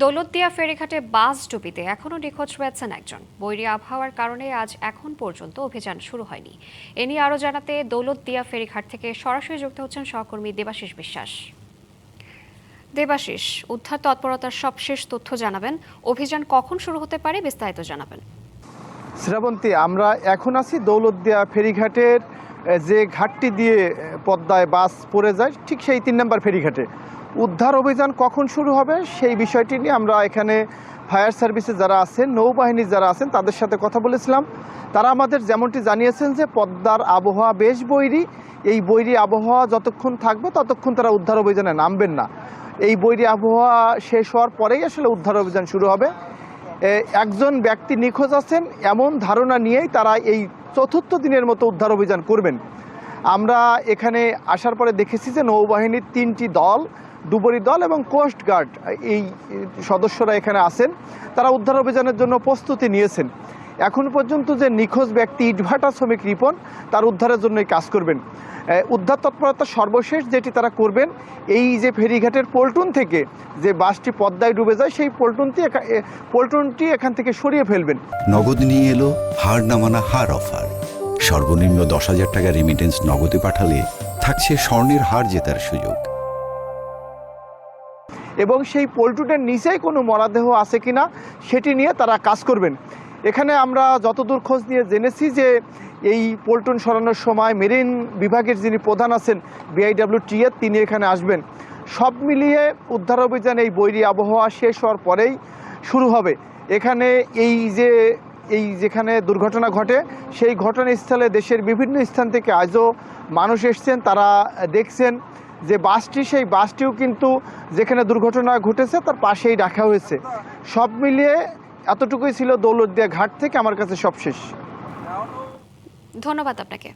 দৌলতদিয়া ফেরিঘাটে বাস ডুবিতে এখনও নিখোঁজ রয়েছেন একজন। বৈরী আবহাওয়ার কারণে আজ এখন পর্যন্ত অভিযান শুরু হয়নি। এ নিয়ে আরও জানাতে দৌলতদিয়া ফেরিঘাট থেকে সরাসরি যুক্ত হচ্ছেন সহকর্মী দেবাশিস বিশ্বাস। দেবাশিস, উদ্ধার তৎপরতার সবশেষ তথ্য জানাবেন। অভিযান কখন শুরু হতে পারে, বিস্তারিত জানাবেন। শ্রাবন্তী, আমরা এখন আছি দৌলতদিয়া ফেরিঘাটের যে ঘাটটি দিয়ে পদ্মায় বাস পড়ে যায়, ঠিক সেই 3 নম্বর ফেরিঘাটে উদ্ধার অভিযান কখন শুরু হবে সেই বিষয়টি নিয়ে আমরা এখানে ফায়ার সার্ভিসে যারা আছেন, নৌবাহিনীর যারা আছেন তাদের সাথে কথা বলেছিলাম। তারা আমাদের যেমনটি জানিয়েছেন যে পদ্মার আবহাওয়া বেশ বৈরী। এই বৈরী আবহাওয়া যতক্ষণ থাকবে ততক্ষণ তারা উদ্ধার অভিযানে নামবেন না। এই বৈরী আবহাওয়া শেষ হওয়ার পরেই আসলে উদ্ধার অভিযান শুরু হবে। একজন ব্যক্তি নিখোঁজ আছেন এমন ধারণা নিয়েই তারা এই চতুর্থ দিনের মতো উদ্ধার অভিযান করবেন। আমরা এখানে আসার পরে দেখেছি যে নৌবাহিনীর 3টি দল, ডুবুরি দল এবং কোস্ট গার্ড এই সদস্যরা এখানে আছেন। তারা উদ্ধার অভিযানের জন্য প্রস্তুতি নিয়েছেন। এখন পর্যন্ত যে নিখোঁজ ব্যক্তি ইটভাটা শ্রমিক রিপন, তার উদ্ধারের জন্যই কাজ করবেন। উদ্ধার তৎপরতা সর্বশেষ যেটি তারা করবেন, এই যে ফেরিঘাটের পল্টন থেকে যে বাসটি পদ্মায় ডুবে যায় সেই পল্টনটি এখান থেকে সরিয়ে ফেলবেন। নগদ নিয়ে এলো হার নামানা হার অফার। সর্বনিম্ন 10,000 টাকা রেমিটেন্স নগদে পাঠালে থাকছে স্বর্ণের হার জেতার সুযোগ। এবং সেই পল্টনের নিচেই কোনো মরদেহ আছে কিনা সেটি নিয়ে তারা কাজ করবেন। এখানে আমরা যতদূর খোঁজ নিয়ে জেনেছি যে এই পল্টন সরানোর সময় মেরিন বিভাগের যিনি প্রধান আছেন BIWT তিনি এখানে আসবেন। সব মিলিয়ে উদ্ধার অভিযান এই বৈরী আবহাওয়া শেষ হওয়ার পরেই শুরু হবে। এখানে যেখানে দুর্ঘটনা ঘটে সেই ঘটনাস্থলে দেশের বিভিন্ন স্থান থেকে আজও মানুষ এসছেন। তারা দেখছেন যে সেই বাসটিও কিন্তু যেখানে দুর্ঘটনা ঘটেছে তার পাশেই রাখা হয়েছে। সব মিলিয়ে এতটুকুই ছিল দৌলতদিয়া ঘাট থেকে আমার কাছে সবশেষ। ধন্যবাদ আপনাকে।